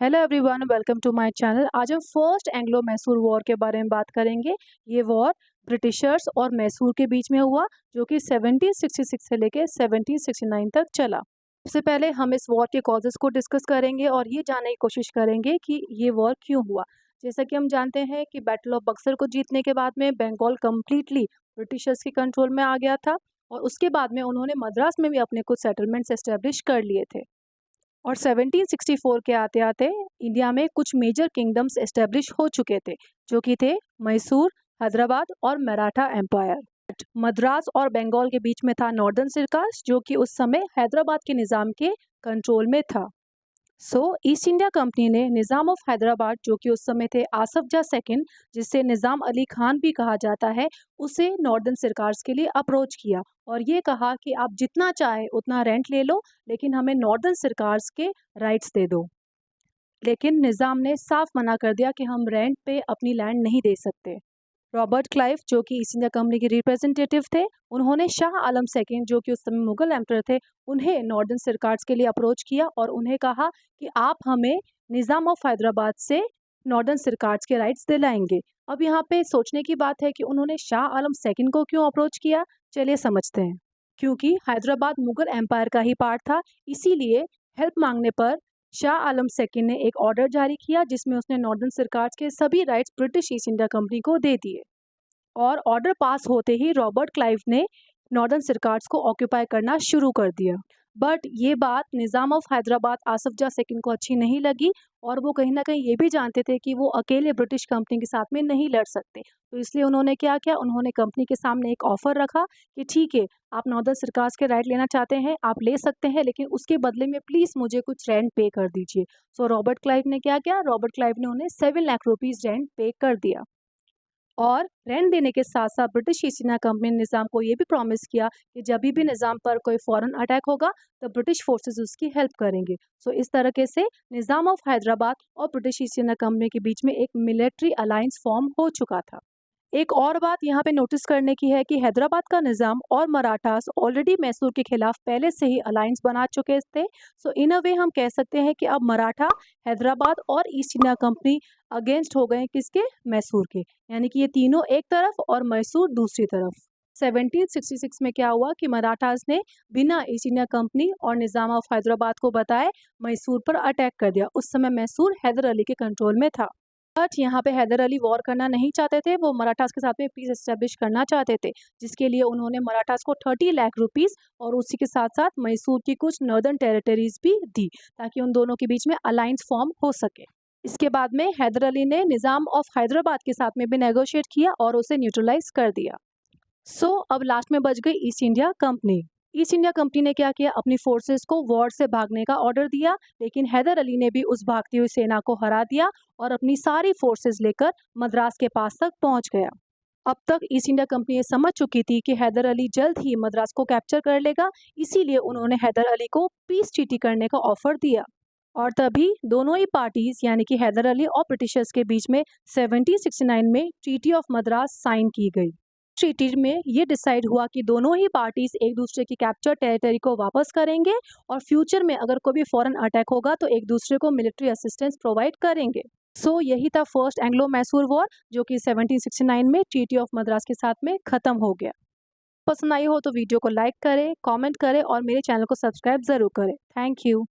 Hello everyone, welcome to my channel. आज हम first Anglo Mysore war के बारे में बात करेंगे। ये वॉर ब्रिटिशर्स और मैसूर के बीच में हुआ, जो कि 1766 से लेकर 1769 तक चला। सबसे पहले हम इस वॉर के कॉजेस को डिस्कस करेंगे और ये जानने की कोशिश करेंगे कि ये वॉर क्यों हुआ। जैसा कि हम जानते हैं कि बैटल ऑफ बक्सर को जीतने के बाद में बंगाल कम्प्लीटली ब्रिटिशर्स के कंट्रोल में आ गया था और उसके बाद में उन्होंने मद्रास में भी अपने कुछ सेटलमेंट्स एस्टेब्लिश कर लिए थे। और 1764 के आते आते इंडिया में कुछ मेजर किंगडम्स एस्टेब्लिश हो चुके थे, जो कि थे मैसूर, हैदराबाद और मराठा एम्पायर। मद्रास और बंगाल के बीच में था नॉर्दर्न सिरकास, जो कि उस समय हैदराबाद के निज़ाम के कंट्रोल में था। ईस्ट इंडिया कंपनी ने निज़ाम ऑफ हैदराबाद, जो कि उस समय थे आसफ जाह सेकंड, जिसे निज़ाम अली खान भी कहा जाता है, उसे नॉर्दर्न सरकार्स के लिए अप्रोच किया और ये कहा कि आप जितना चाहे उतना रेंट ले लो, लेकिन हमें नॉर्दर्न सरकार्स के राइट्स दे दो। लेकिन निज़ाम ने साफ मना कर दिया कि हम रेंट पे अपनी लैंड नहीं दे सकते। रॉबर्ट क्लाइव, जो कि ईस्ट इंडिया कंपनी के रिप्रेजेंटेटिव थे, उन्होंने शाह आलम सेकंड, जो कि उस समय मुगल एम्परर थे, उन्हें नॉर्दर्न सरकार्स के लिए अप्रोच किया और उन्हें कहा कि आप हमें निज़ाम ऑफ हैदराबाद से नॉर्दर्न सरकार्स के राइट्स दिलाएंगे। अब यहाँ पे सोचने की बात है कि उन्होंने शाह आलम सेकंड को क्यों अप्रोच किया। चलिए समझते हैं। क्योंकि हैदराबाद मुगल एम्पायर का ही पार्ट था, इसीलिए हेल्प मांगने पर शाह आलम सेकंड ने एक ऑर्डर जारी किया, जिसमें उसने नॉर्दर्न सरकार्स के सभी rights British East India Company को दे दिए। और ऑर्डर पास होते ही रॉबर्ट क्लाइव ने नॉर्दर्न सरकार्स को ऑक्यूपाई करना शुरू कर दिया। बट ये बात निज़ाम ऑफ हैदराबाद आसफ जाह सेकंड को अच्छी नहीं लगी और वो कहीं ना कहीं ये भी जानते थे कि वो अकेले ब्रिटिश कंपनी के साथ में नहीं लड़ सकते। तो इसलिए उन्होंने क्या किया, उन्होंने कंपनी के सामने एक ऑफ़र रखा कि ठीक है, आप नॉर्दर्न सरकार्स के राइट लेना चाहते हैं, आप ले सकते हैं, लेकिन उसके बदले में प्लीज़ मुझे कुछ रेंट पे कर दीजिए। रॉबर्ट क्लाइव ने क्या किया, रॉबर्ट क्लाइव ने उन्हें 7 लाख रुपीज़ रेंट पे कर दिया। और रेंट देने के साथ साथ ब्रिटिश ईस्ट इंडिया कंपनी ने निज़ाम को ये भी प्रॉमिस किया कि जब भी निज़ाम पर कोई फॉरेन अटैक होगा तो ब्रिटिश फोर्सेस उसकी हेल्प करेंगे। इस तरीके से निज़ाम ऑफ हैदराबाद और ब्रिटिश ईस्ट इंडिया कंपनी के बीच में एक मिलिट्री अलायंस फॉर्म हो चुका था। एक और बात यहाँ पे नोटिस करने की है कि हैदराबाद का निज़ाम और मराठास ऑलरेडी मैसूर के खिलाफ पहले से ही अलायंस बना चुके थे। इन अ वे हम कह सकते हैं कि अब मराठा, हैदराबाद और ईस्ट इंडिया कंपनी अगेंस्ट हो गए किसके, मैसूर के। यानी कि ये तीनों एक तरफ और मैसूर दूसरी तरफ। 1766 में क्या हुआ कि मराठास ने बिना ईस्ट इंडिया कंपनी और निज़ाम ऑफ हैदराबाद को बताए मैसूर पर अटैक कर दिया। उस समय मैसूर हैदर अली के कंट्रोल में था। बट यहाँ पे हैदर अली वॉर करना नहीं चाहते थे, वो मराठास के साथ में पीस एस्टेब्लिश करना चाहते थे, जिसके लिए उन्होंने मराठास को 30 लाख रुपीज़ और उसी के साथ साथ मैसूर की कुछ नॉर्दर्न टेरिटरीज भी दी, ताकि उन दोनों के बीच में अलायंस फॉर्म हो सके। इसके बाद में हैदर अली ने निज़ाम ऑफ हैदराबाद के साथ में भी नेगोशिएट किया और उसे न्यूट्रलाइज कर दिया। अब लास्ट में बच गई east India company. East India company ने क्या किया, अपनी फोर्सेस को वॉर से भागने का ऑर्डर दिया, लेकिन हैदर अली ने भी उस भागती हुई सेना को हरा दिया और अपनी सारी फोर्सेस लेकर मद्रास के पास तक पहुंच गया। अब तक ईस्ट इंडिया कंपनी ये समझ चुकी थी कि हैदर अली जल्द ही मद्रास को कैप्चर कर लेगा, इसीलिए उन्होंने हैदर अली को पीस ट्रीटी करने का ऑफर दिया। और तभी दोनों ही पार्टीज यानी कि हैदर अली और ब्रिटिशर्स के बीच में 1769 में ट्रीटी ऑफ मद्रास साइन की गई। ट्रीटी में ये डिसाइड हुआ कि दोनों ही पार्टीज एक दूसरे की कैप्चर टेरिटरी को वापस करेंगे और फ्यूचर में अगर कोई भी फॉरेन अटैक होगा तो एक दूसरे को मिलिट्री असिस्टेंस प्रोवाइड करेंगे। यही था फर्स्ट एंग्लो मैसूर वॉर, जो कि 1769 में ट्रीटी ऑफ मद्रास के साथ में खत्म हो गया। पसंद आई हो तो वीडियो को लाइक करें, कमेंट करें और मेरे चैनल को सब्सक्राइब जरूर करें। Thank you.